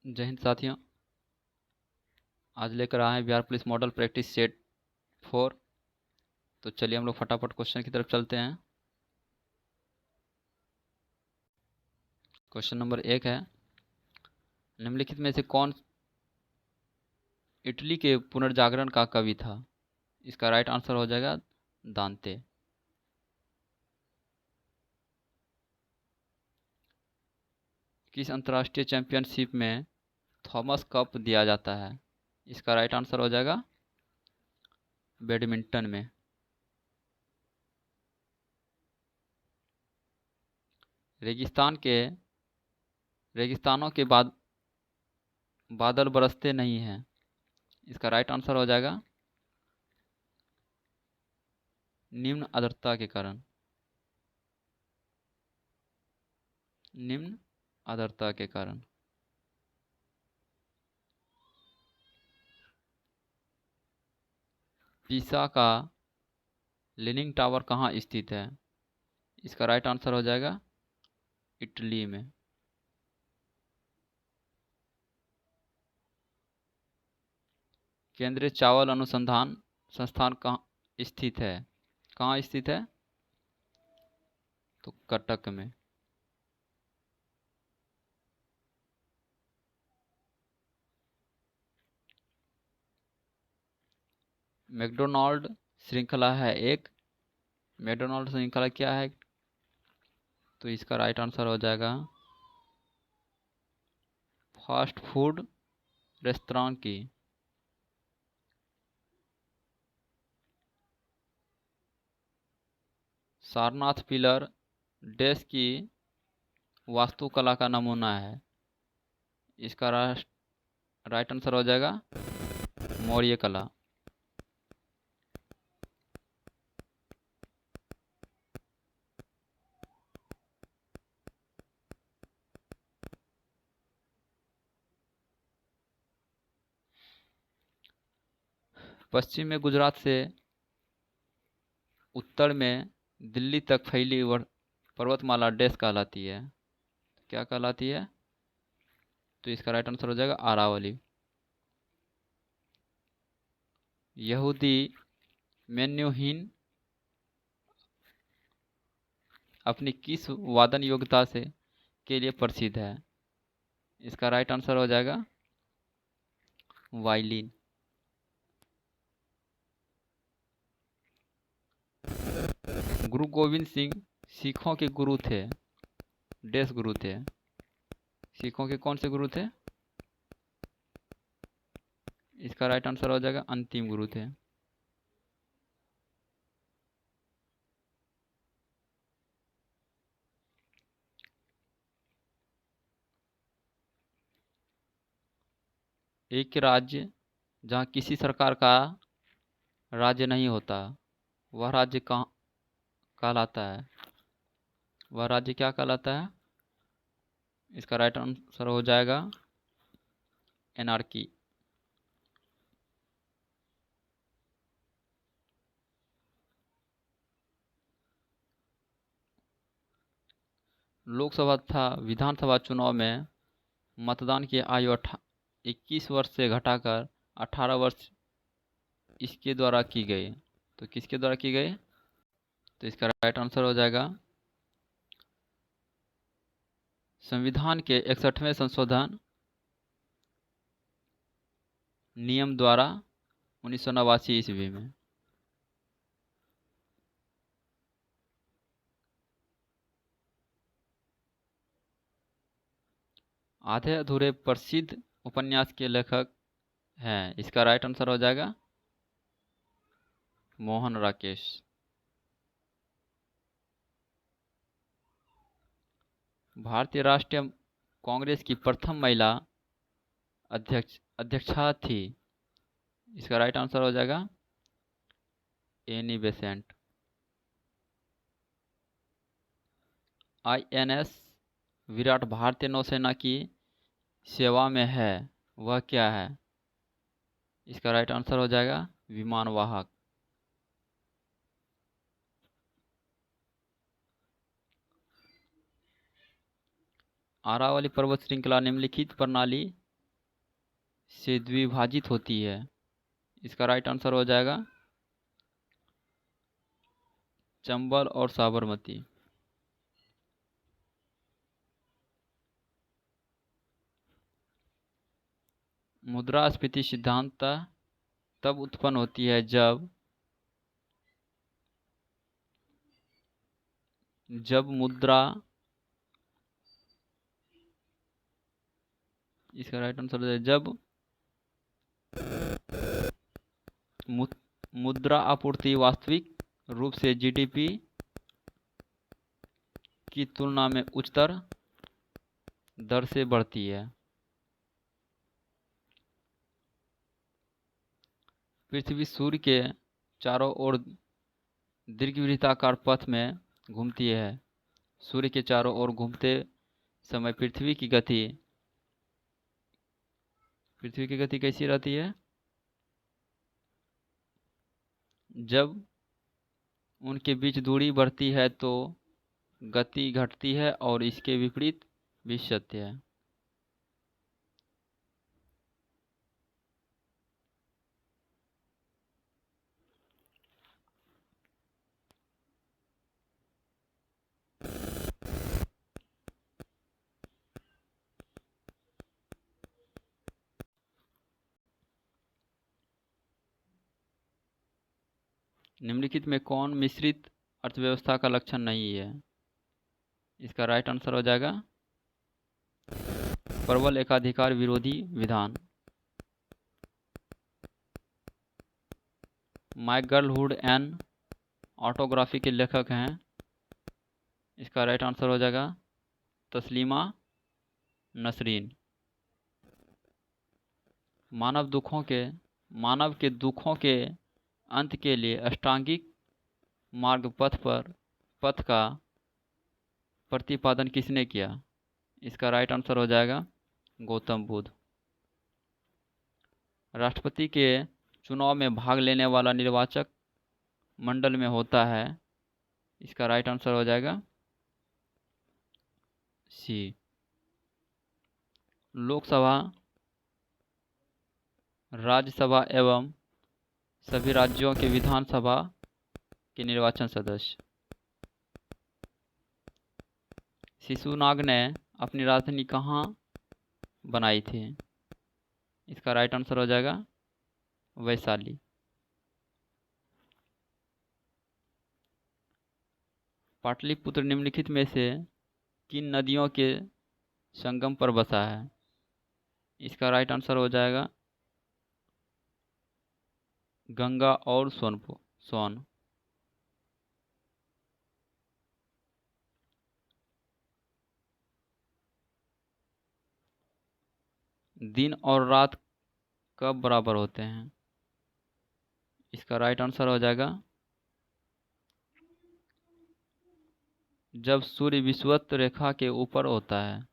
जय हिंद साथियों। आज लेकर आए हैं Bihar police model practice set 4। तो चलिए हम लोग फटाफट क्वेश्चन की तरफ चलते हैं। क्वेश्चन नंबर 1 है, निम्नलिखित में से कौन इटली के पुनर्जागरण का कवि था? इसका राइट आंसर हो जाएगा दांते। किस अंतर्राष्ट्रीय चैंपियनशिप में थॉमस कप दिया जाता है? इसका राइट आंसर हो जाएगा बैडमिंटन में। रेगिस्तानों के बाद बादल बरसते नहीं हैं। इसका राइट आंसर हो जाएगा निम्न आर्द्रता के कारण। निम्न आर्द्रता के कारण। पीसा का लीनिंग टावर कहाँ स्थित है? इसका राइट आंसर हो जाएगा इटली में। केंद्रीय चावल अनुसंधान संस्थान कहाँ स्थित है? कहाँ स्थित है? तो कटक में। मैकडोनाल्ड श्रृंखला है एक। मैकडोनाल्ड श्रृंखला क्या है? तो इसका राइट आंसर हो जाएगा फास्ट फूड रेस्तरां की। सारनाथ पिलर डैश की वास्तुकला का नमूना है। इसका राइट आंसर हो जाएगा मौर्य कला। पश्चिम में गुजरात से उत्तर में दिल्ली तक फैली पर्वतमाला डैश कहलाती है? क्या कहलाती है? तो इसका राइट आंसर हो जाएगा अरावली। यहूदी मेन्यूहीन अपनी किस वादन योग्यता से के लिए प्रसिद्ध है? इसका राइट आंसर हो जाएगा वायलिन। गुरु गोविंद सिंह सिखों के गुरु थे। डैश गुरु थे? सिखों के कौन से गुरु थे? इसका राइट आंसर हो जाएगा अंतिम गुरु थे। एक राज्य जहाँ किसी सरकार का राज्य नहीं होता, वह राज्य कहाँ कहलाता है? वह राज्य क्या कहलाता है? इसका राइट आंसर हो जाएगा एनार्की। लोकसभा तथा विधानसभा चुनाव में मतदान की आयु 21 वर्ष से घटाकर 18 वर्ष इसके द्वारा की गई। तो किसके द्वारा की गई? तो इसका राइट आंसर हो जाएगा संविधान के 61वें संशोधन नियम द्वारा 1989 ईस्वी में। आधे अधूरे प्रसिद्ध उपन्यास के लेखक हैं। इसका राइट आंसर हो जाएगा मोहन राकेश। भारतीय राष्ट्रीय कांग्रेस की प्रथम महिला अध्यक्षा थी। इसका राइट आंसर हो जाएगा एनी बेसेंट। INS विराट भारतीय नौसेना की सेवा में है, वह क्या है? इसका राइट आंसर हो जाएगा विमान वाहक। अरावली पर्वत श्रृंखला निम्नलिखित प्रणाली से द्विभाजित होती है। इसका राइट आंसर हो जाएगा चंबल और साबरमती। मुद्रास्फीति सिद्धांत तब उत्पन्न होती है जब मुद्रा, इसका राइट आंसर है जब मुद्रा आपूर्ति वास्तविक रूप से जीडीपी की तुलना में उच्चतर दर से बढ़ती है। पृथ्वी सूर्य के चारों ओर दीर्घवृत्ताकार पथ में घूमती है। सूर्य के चारों ओर घूमते समय पृथ्वी की गति कैसी रहती है? जब उनके बीच दूरी बढ़ती है तो गति घटती है, और इसके विपरीत भी सत्य है। निम्नलिखित में कौन मिश्रित अर्थव्यवस्था का लक्षण नहीं है? इसका राइट आंसर हो जाएगा प्रबल एकाधिकार विरोधी विधान। माय गर्लहुड एंड ऑटोग्राफी के लेखक हैं। इसका राइट आंसर हो जाएगा तस्लीमा नसरीन। मानव के दुखों के अंत के लिए अष्टांगिक मार्ग पथ का प्रतिपादन किसने किया? इसका राइट आंसर हो जाएगा गौतम बुद्ध। राष्ट्रपति के चुनाव में भाग लेने वाला निर्वाचक मंडल में होता है। इसका राइट आंसर हो जाएगा सी। लोकसभा, राज्यसभा एवं सभी राज्यों के विधानसभा के निर्वाचन सदस्य। शिशुनाग ने अपनी राजधानी कहाँ बनाई थी? इसका राइट आंसर हो जाएगा वैशाली। पाटलिपुत्र निम्नलिखित में से किन नदियों के संगम पर बसा है? इसका राइट आंसर हो जाएगा गंगा और सोन। दिन और रात कब बराबर होते हैं? इसका राइट आंसर हो जाएगा जब सूर्य विषुवत रेखा के ऊपर होता है।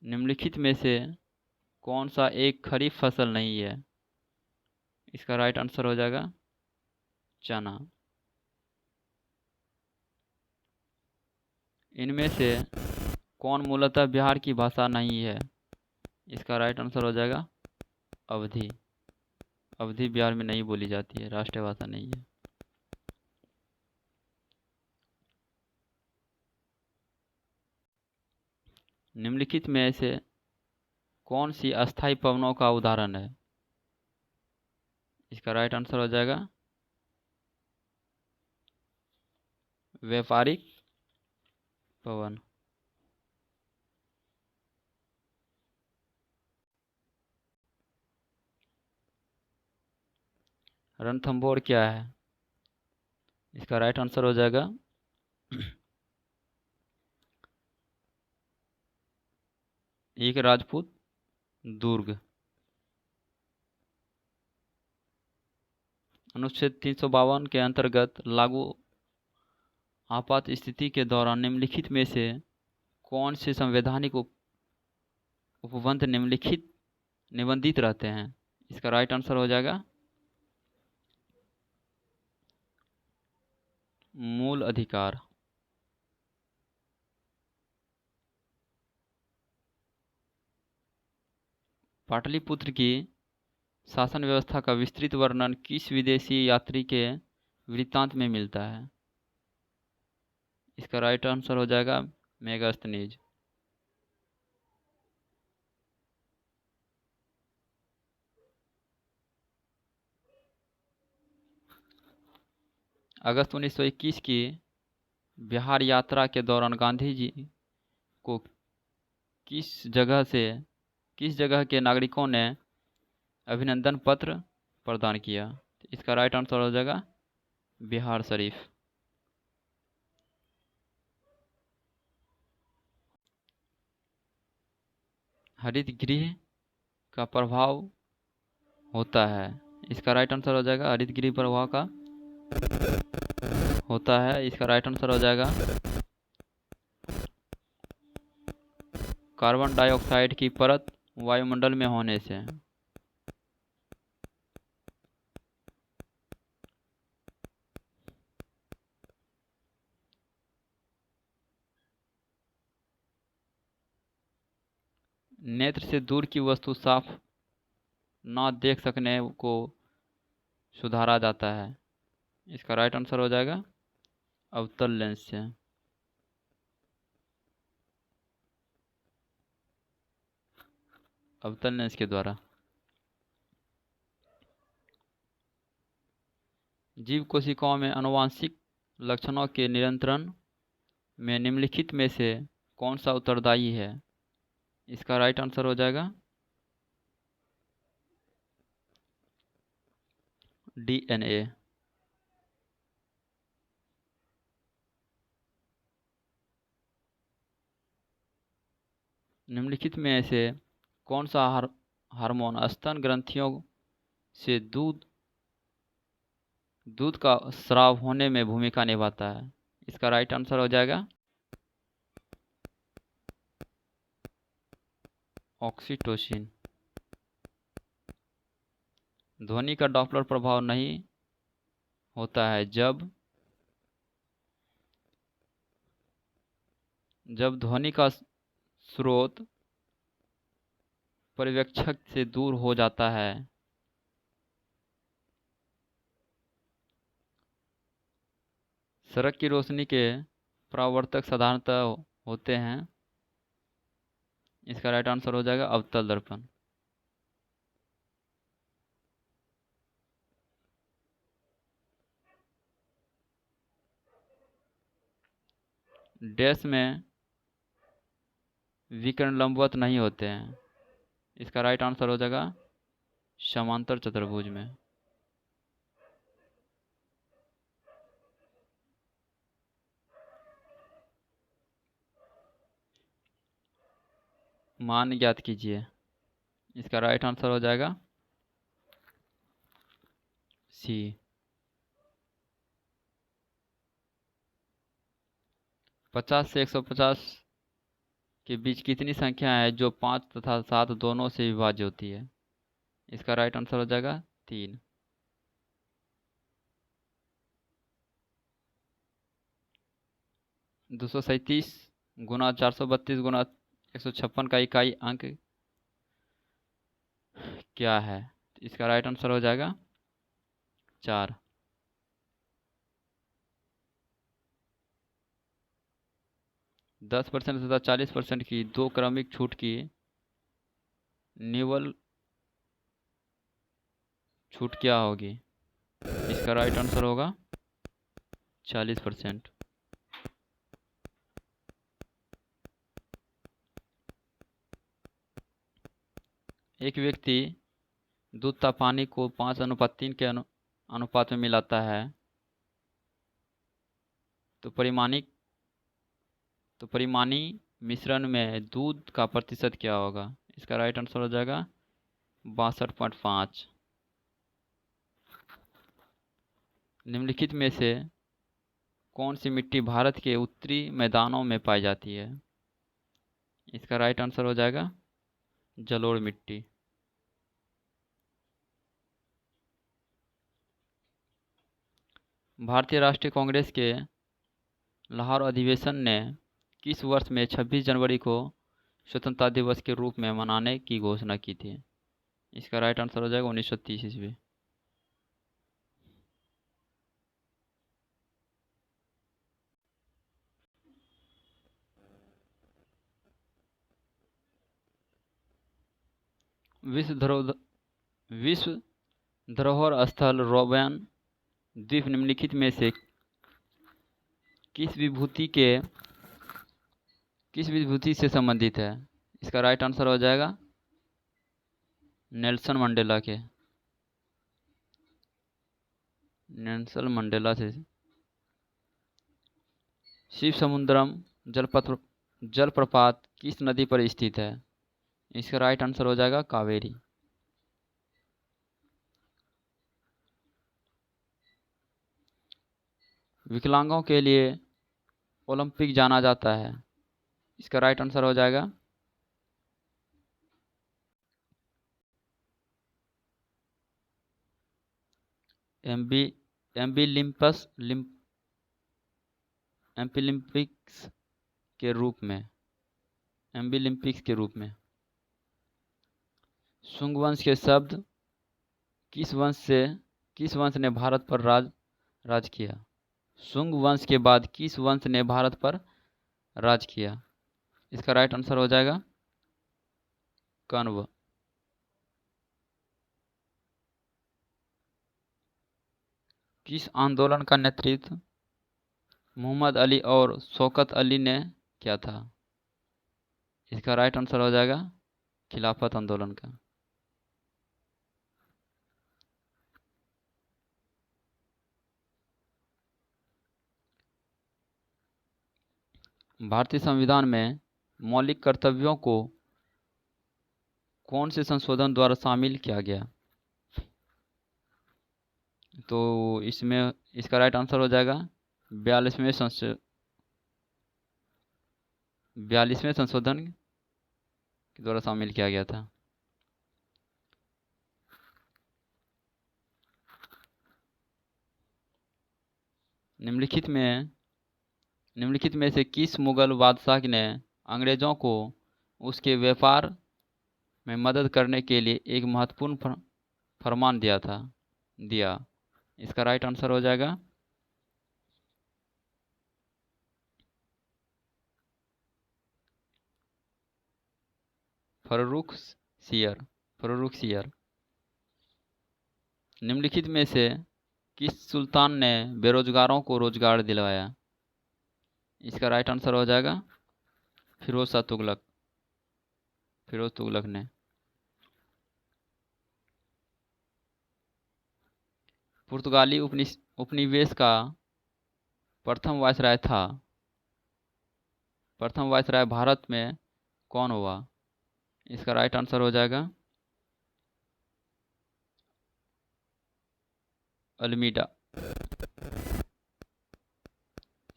निम्नलिखित में से कौन सा एक खरीफ फसल नहीं है? इसका राइट आंसर हो जाएगा चना। इनमें से कौन मूलतः बिहार की भाषा नहीं है? इसका राइट आंसर हो जाएगा अवधी। अवधी बिहार में नहीं बोली जाती है, राष्ट्रीय भाषा नहीं है। निम्नलिखित में से कौन सी अस्थायी पवनों का उदाहरण है? इसका राइट आंसर हो जाएगा व्यापारिक पवन। रणथंभौर क्या है? इसका राइट आंसर हो जाएगा एक राजपूत दुर्ग। अनुच्छेद 352 के अंतर्गत लागू आपात स्थिति के दौरान निम्नलिखित में से कौन से संवैधानिक उपबंध निबंधित रहते हैं? इसका राइट आंसर हो जाएगा मूल अधिकार। पाटलिपुत्र की शासन व्यवस्था का विस्तृत वर्णन किस विदेशी यात्री के वृत्तांत में मिलता है? इसका राइट आंसर हो जाएगा मेगास्थनीज। अगस्त 1921 की बिहार यात्रा के दौरान गांधी जी को किस जगह के नागरिकों ने अभिनंदन पत्र प्रदान किया? इसका राइट आंसर हो जाएगा बिहार शरीफ। हरित गृह का प्रभाव होता है। इसका राइट आंसर हो जाएगा हरित गृह प्रभाव का होता है। इसका राइट आंसर हो जाएगा कार्बन डाइऑक्साइड की परत वायुमंडल में होने से। नेत्र से दूर की वस्तु साफ ना देख सकने को सुधारा जाता है। इसका राइट आंसर हो जाएगा अवतल लेंस से। अवतल लेंस के द्वारा। जीव कोशिकाओं में आनुवंशिक लक्षणों के नियंत्रण में निम्नलिखित में से कौन सा उत्तरदायी है? इसका राइट आंसर हो जाएगा डीएनए। निम्नलिखित में से कौन सा हार्मोन स्तन ग्रंथियों से दूध का स्राव होने में भूमिका निभाता है? इसका राइट आंसर हो जाएगा ऑक्सीटोसिन। ध्वनि का डॉपलर प्रभाव नहीं होता है जब ध्वनि का स्रोत पर्यवेक्षक से दूर हो जाता है। सड़क की रोशनी के परावर्तक साधारणतः होते हैं। इसका राइट आंसर हो जाएगा अवतल दर्पण। डैश में विकर्ण लंबवत नहीं होते हैं। इसका राइट आंसर हो जाएगा समांतर चतुर्भुज में। मान ज्ञात कीजिए। इसका राइट आंसर हो जाएगा सी। 50 से 150 के बीच कितनी संख्या है जो 5 तथा 7 दोनों से विभाज्य होती है? इसका राइट आंसर हो जाएगा 3। दो सौ सैंतीस गुना 432 गुना 156 का इकाई अंक क्या है? इसका राइट आंसर हो जाएगा 4। दस % तथा 40% की दो क्रमिक छूट की निवल छूट क्या होगी? इसका राइट आंसर होगा 40%। एक व्यक्ति दूध तथा पानी को 5:3 के अनुपात में मिलाता है तो परिमाणी मिश्रण में दूध का प्रतिशत क्या होगा? इसका राइट आंसर हो जाएगा 62.5। निम्नलिखित में से कौन सी मिट्टी भारत के उत्तरी मैदानों में पाई जाती है? इसका राइट आंसर हो जाएगा जलोढ़ मिट्टी। भारतीय राष्ट्रीय कांग्रेस के लाहौर अधिवेशन ने किस वर्ष में 26 जनवरी को स्वतंत्रता दिवस के रूप में मनाने की घोषणा की थी? इसका राइट आंसर हो जाएगा 1930 ईस्वी। विश्व धरोहर विश्व धरोहर स्थल रोबेन द्वीप निम्नलिखित में से किस विभूति से संबंधित है? इसका राइट आंसर हो जाएगा नेल्सन मंडेला के। नेल्सन मंडेला से। शिव समुद्रम जलप्रपात किस नदी पर स्थित है? इसका राइट आंसर हो जाएगा कावेरी। विकलांगों के लिए ओलंपिक जाना जाता है। इसका राइट आंसर हो जाएगा एम्बी एम्बिलिम्पस एम्बिलिम्पिक्स के रूप में। एम्बिलिम्पिक्स के रूप में। शुंग वंश के शब्द किस वंश ने भारत पर राज किया? शुंग वंश के बाद किस वंश ने भारत पर राज किया? इसका राइट आंसर हो जाएगा कण्व। किस आंदोलन का नेतृत्व मोहम्मद अली और शौकत अली ने किया था? इसका राइट आंसर हो जाएगा खिलाफत आंदोलन का। भारतीय संविधान में मौलिक कर्तव्यों को कौन से संशोधन द्वारा शामिल किया गया? तो इसमें इसका राइट आंसर हो जाएगा 42वें संशोधन के द्वारा शामिल किया गया था। निम्नलिखित में से किस मुगल बादशाह ने अंग्रेजों को उसके व्यापार में मदद करने के लिए एक महत्वपूर्ण फरमान दिया? इसका राइट आंसर हो जाएगा फर्रुख सियर। निम्नलिखित में से किस सुल्तान ने बेरोजगारों को रोजगार दिलवाया? इसका राइट आंसर हो जाएगा फिरोज तुगलक ने। पुर्तगाली उपनिवेश का प्रथम वायसराय भारत में कौन हुआ? इसका राइट आंसर हो जाएगा अल्मीडा।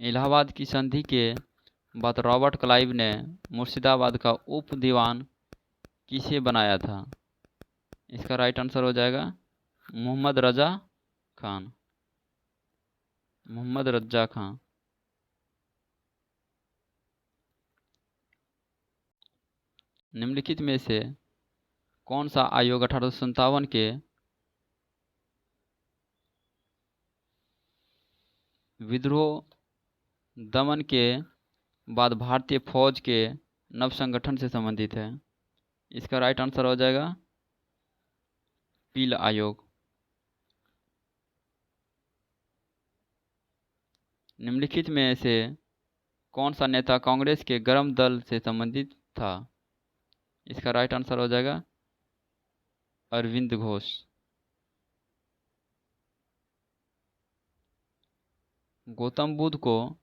इलाहाबाद की संधि के बाद रॉबर्ट क्लाइव ने मुर्शिदाबाद का उप दीवान किसे बनाया था? इसका राइट आंसर हो जाएगा मोहम्मद रजा खान। निम्नलिखित में से कौन सा आयोग 1857 के विद्रोह दमन के बाद भारतीय फौज के नव संगठन से संबंधित है? इसका राइट आंसर हो जाएगा पील आयोग। निम्नलिखित में से कौन सा नेता कांग्रेस के गर्म दल से संबंधित था? इसका राइट आंसर हो जाएगा अरविंद घोष। गौतम बुद्ध को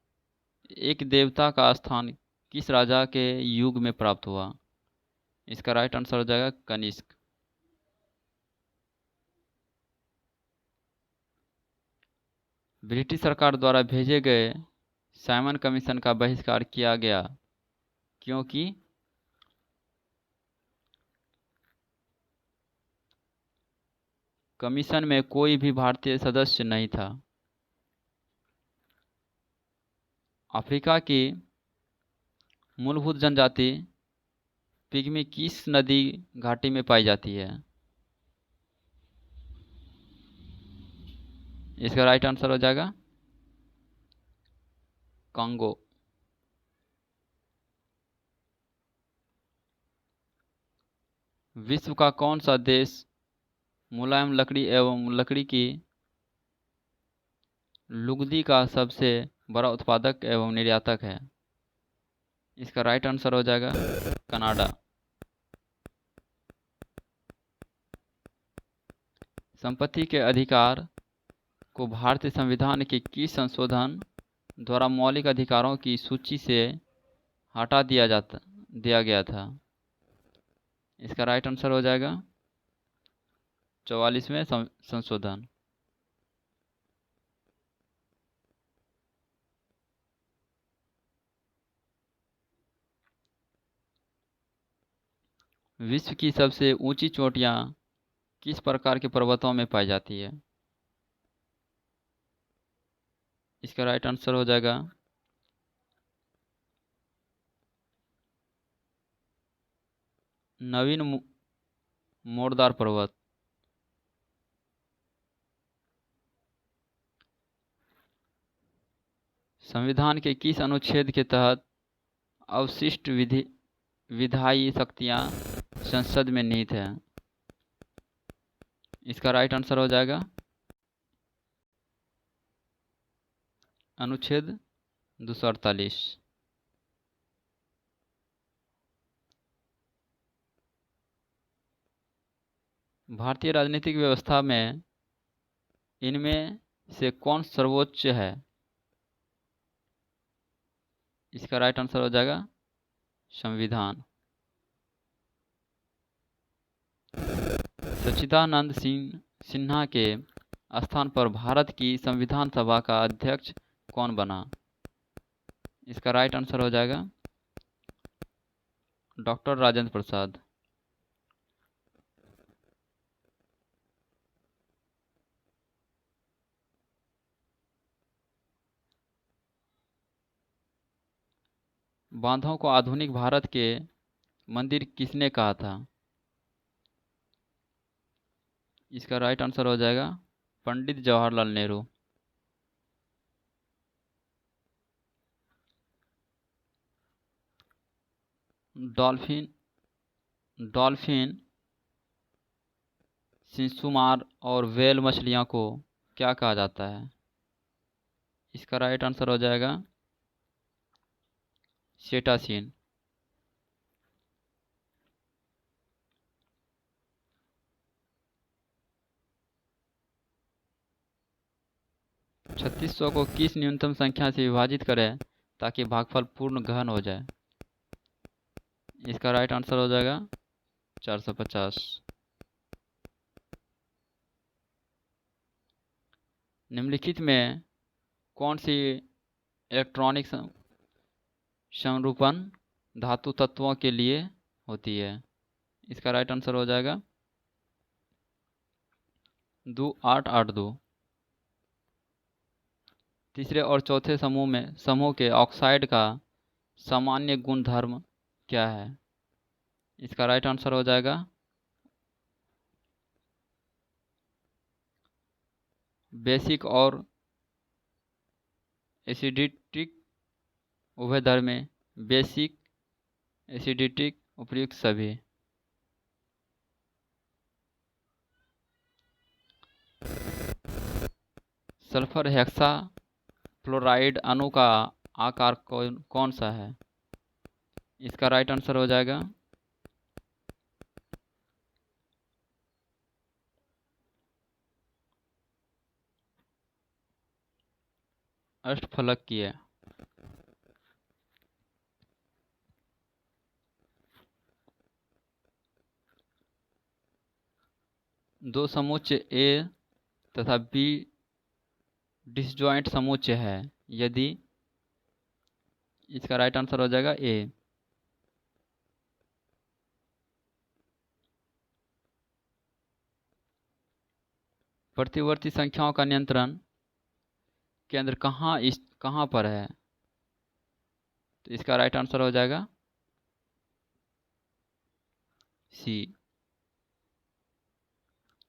एक देवता का स्थान किस राजा के युग में प्राप्त हुआ? इसका राइट आंसर हो जाएगा कनिष्क। ब्रिटिश सरकार द्वारा भेजे गए साइमन कमीशन का बहिष्कार किया गया क्योंकि कमीशन में कोई भी भारतीय सदस्य नहीं था। अफ्रीका की मूलभूत जनजाति पिग्मी किस नदी घाटी में पाई जाती है? इसका राइट आंसर हो जाएगा कांगो। विश्व का कौन सा देश मुलायम लकड़ी एवं लकड़ी की लुगदी का सबसे बड़ा उत्पादक एवं निर्यातक है? इसका राइट आंसर हो जाएगा कनाडा। संपत्ति के अधिकार को भारतीय संविधान के किस संशोधन द्वारा मौलिक अधिकारों की सूची से हटा दिया गया था? इसका राइट आंसर हो जाएगा 44वें संशोधन। विश्व की सबसे ऊंची चोटियां किस प्रकार के पर्वतों में पाई जाती है? इसका राइट आंसर हो जाएगा नवीन मोड़दार पर्वत। संविधान के किस अनुच्छेद के तहत अवशिष्ट विधायी शक्तियां संसद में निहित है? इसका राइट आंसर हो जाएगा अनुच्छेद 248। भारतीय राजनीतिक व्यवस्था में इनमें से कौन सर्वोच्च है? इसका राइट आंसर हो जाएगा संविधान। सच्चिदानंद सिन्हा के स्थान पर भारत की संविधान सभा का अध्यक्ष कौन बना? इसका राइट आंसर हो जाएगा डॉक्टर राजेंद्र प्रसाद। बांधों को आधुनिक भारत के मंदिर किसने कहा था? इसका राइट आंसर हो जाएगा पंडित जवाहरलाल नेहरू। डॉल्फिन, सिंसुमार और व्हेल मछलियों को क्या कहा जाता है? इसका राइट आंसर हो जाएगा सेटासीन। छत्तीस सौ को किस न्यूनतम संख्या से विभाजित करें ताकि भागफल पूर्ण घन हो जाए? इसका राइट आंसर हो जाएगा 450। निम्नलिखित में कौन सी इलेक्ट्रॉनिक समरूपण धातु तत्वों के लिए होती है? इसका राइट आंसर हो जाएगा 2882। तीसरे और चौथे समूह के ऑक्साइड का सामान्य गुणधर्म क्या है? इसका राइट आंसर हो जाएगा बेसिक और एसिडिटिक उभयधर्मी। बेसिक, एसिडिटिक, उपयुक्त सभी। सल्फर हेक्सा फ्लोराइड अणु का आकार कौन सा है? इसका राइट आंसर हो जाएगा अष्टफलकीय। दो समुच्चय ए तथा बी डिसजॉइंट समुच्चय है यदि। इसका राइट आंसर हो जाएगा ए। प्रतिवर्ती संख्याओं का नियंत्रण केंद्र कहाँ पर है? तो इसका राइट आंसर हो जाएगा सी,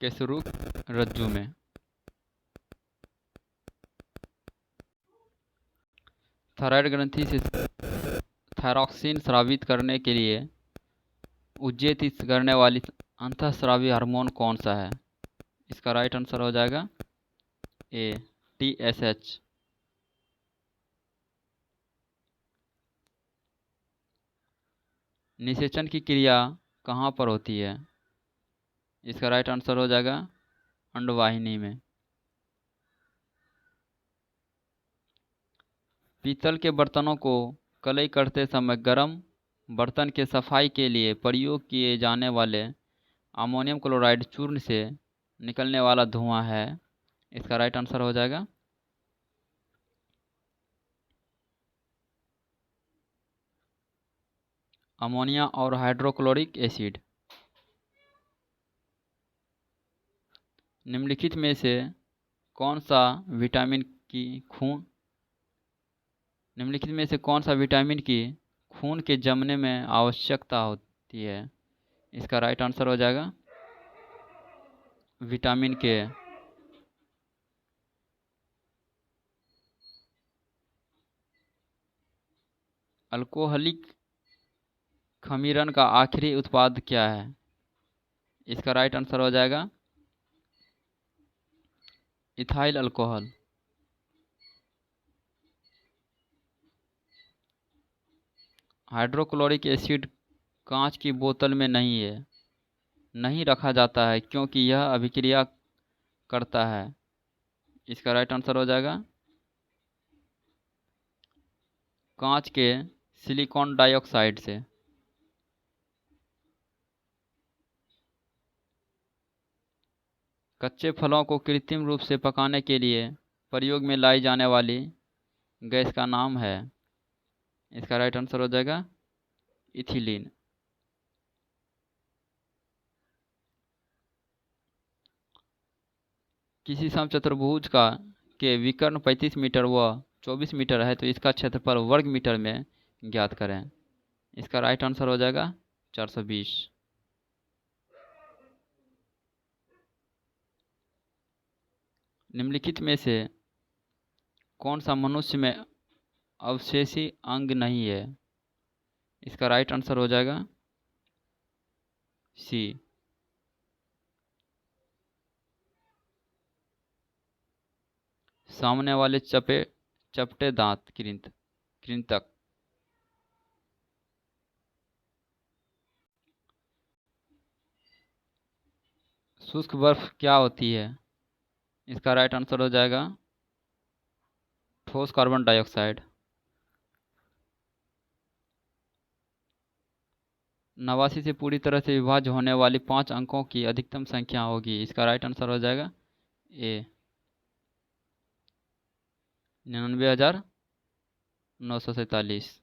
केसरूक रज्जु में। थायराइड ग्रंथि से थायरॉक्सिन स्रावित करने के लिए उत्तेजित करने वाली अंतःस्रावी हार्मोन कौन सा है? इसका राइट आंसर हो जाएगा ए, TSH। निषेचन की क्रिया कहाँ पर होती है? इसका राइट आंसर हो जाएगा अंडवाहिनी में। पीतल के बर्तनों को कलई करते समय गर्म बर्तन के सफाई के लिए प्रयोग किए जाने वाले अमोनियम क्लोराइड चूर्ण से निकलने वाला धुआं है। इसका राइट आंसर हो जाएगा अमोनिया और हाइड्रोक्लोरिक एसिड। निम्नलिखित में से कौन सा विटामिन की खून निम्नलिखित में से कौन सा विटामिन की खून के जमने में आवश्यकता होती है? इसका राइट आंसर हो जाएगा विटामिन के। अल्कोहलिक खमीरन का आखिरी उत्पाद क्या है? इसका राइट आंसर हो जाएगा इथाइल अल्कोहल। हाइड्रोक्लोरिक एसिड कांच की बोतल में नहीं रखा जाता है क्योंकि यह अभिक्रिया करता है। इसका राइट आंसर हो जाएगा कांच के सिलिकॉन डाइऑक्साइड से। कच्चे फलों को कृत्रिम रूप से पकाने के लिए प्रयोग में लाई जाने वाली गैस का नाम है। इसका राइट आंसर हो जाएगा इथिलीन। किसी समचतुर्भुज का के विकर्ण 35 मीटर व 24 मीटर है तो इसका क्षेत्रफल वर्ग मीटर में ज्ञात करें। इसका राइट आंसर हो जाएगा 420। निम्नलिखित में से कौन सा मनुष्य में अवशेषी अंग नहीं है? इसका राइट आंसर हो जाएगा सी, सामने वाले चपटे दांत कृंतक। शुष्क बर्फ क्या होती है? इसका राइट आंसर हो जाएगा ठोस कार्बन डाइऑक्साइड। नवासी से पूरी तरह से विभाज्य होने वाली 5 अंकों की अधिकतम संख्या होगी। इसका राइट आंसर हो जाएगा ए, 99,947।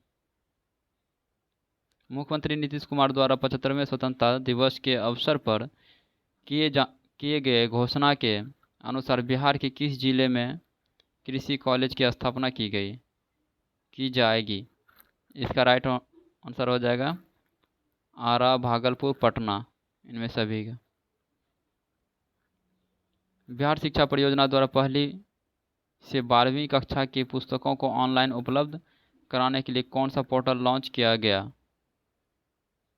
मुख्यमंत्री नीतीश कुमार द्वारा 75वें स्वतंत्रता दिवस के अवसर पर किए गए घोषणा के अनुसार बिहार के किस जिले में कृषि कॉलेज की स्थापना की जाएगी? इसका राइट आंसर हो जाएगा आरा, भागलपुर, पटना, इनमें सभी का। बिहार शिक्षा परियोजना द्वारा 1ली से 12वीं कक्षा की पुस्तकों को ऑनलाइन उपलब्ध कराने के लिए कौन सा पोर्टल लॉन्च किया गया?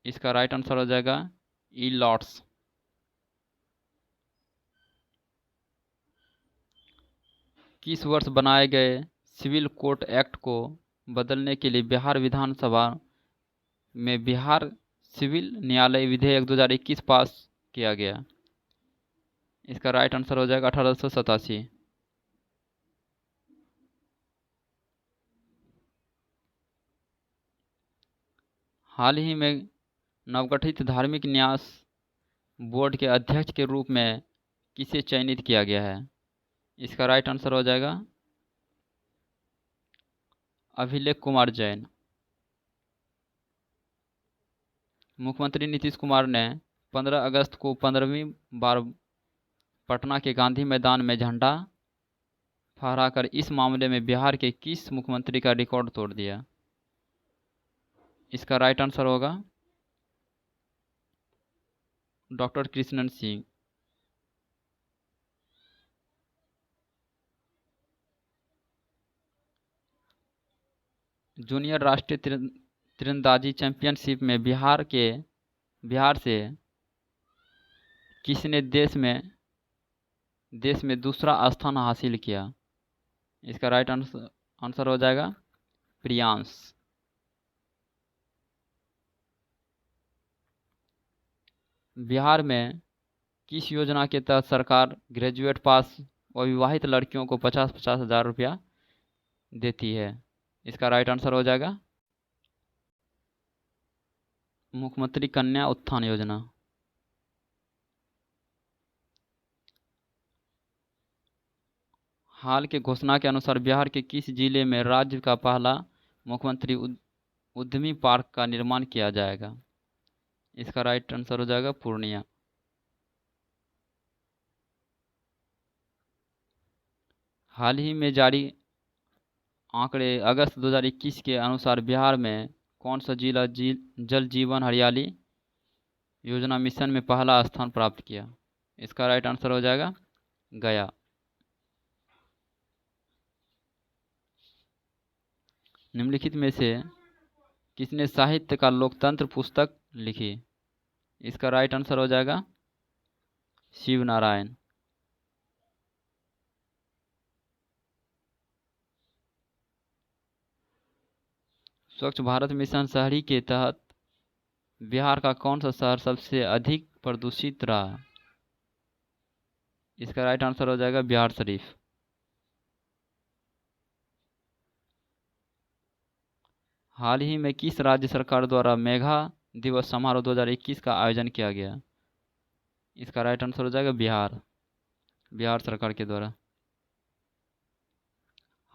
इसका राइट आंसर हो जाएगा ई-लॉट्स। किस वर्ष बनाए गए सिविल कोड एक्ट को बदलने के लिए बिहार विधानसभा में बिहार सिविल न्यायालय विधेयक 2021 पास किया गया? इसका राइट आंसर हो जाएगा 1887। हाल ही में नवगठित धार्मिक न्यास बोर्ड के अध्यक्ष के रूप में किसे चयनित किया गया है? इसका राइट आंसर हो जाएगा अभिलेख कुमार जैन। मुख्यमंत्री नीतीश कुमार ने 15 अगस्त को 15वीं बार पटना के गांधी मैदान में झंडा फहराकर इस मामले में बिहार के किस मुख्यमंत्री का रिकॉर्ड तोड़ दिया? इसका राइट आंसर होगा डॉक्टर कृष्णन सिंह। जूनियर राष्ट्रीय तीरंदाजी चैंपियनशिप में बिहार से किसने देश में दूसरा स्थान हासिल किया? इसका राइट आंसर हो जाएगा प्रियांश। बिहार में किस योजना के तहत सरकार ग्रेजुएट पास अविवाहित लड़कियों को 50-50 हज़ार रुपया देती है? इसका राइट आंसर हो जाएगा मुख्यमंत्री कन्या उत्थान योजना। हाल के घोषणा के अनुसार बिहार के किस जिले में राज्य का पहला मुख्यमंत्री उद्यमी पार्क का निर्माण किया जाएगा? इसका राइट आंसर हो जाएगा पूर्णिया। हाल ही में जारी आंकड़े अगस्त 2021 के अनुसार बिहार में कौन सा जिला जल जीवन हरियाली योजना मिशन में पहला स्थान प्राप्त किया? इसका राइट आंसर हो जाएगा गया। निम्नलिखित में से किसने साहित्य का लोकतंत्र पुस्तक लिखी? इसका राइट आंसर हो जाएगा शिव नारायण। स्वच्छ भारत मिशन शहरी के तहत बिहार का कौन सा शहर सबसे अधिक प्रदूषित रहा? इसका राइट आंसर हो जाएगा बिहार शरीफ। हाल ही में किस राज्य सरकार द्वारा मेघा दिवस समारोह 2021 का आयोजन किया गया? इसका राइट आंसर हो जाएगा बिहार सरकार के द्वारा।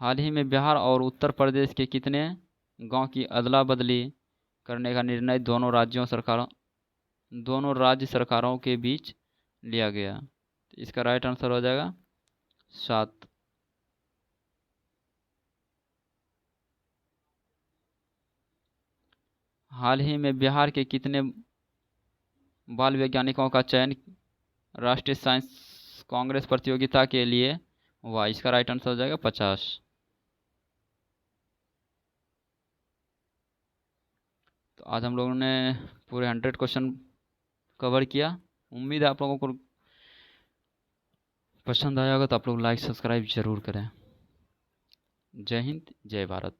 हाल ही में बिहार और उत्तर प्रदेश के कितने गांव की अदला बदली करने का निर्णय दोनों राज्य सरकारों के बीच लिया गया? इसका राइट आंसर हो जाएगा 7। हाल ही में बिहार के कितने बाल वैज्ञानिकों का चयन राष्ट्रीय साइंस कांग्रेस प्रतियोगिता के लिए हुआ? इसका राइट आंसर हो जाएगा 50। तो आज हम लोगों ने पूरे 100 क्वेश्चन कवर किया। उम्मीद है आप लोगों को पसंद आया होगा। तो आप लोग लाइक सब्सक्राइब जरूर करें। जय हिंद, जय भारत।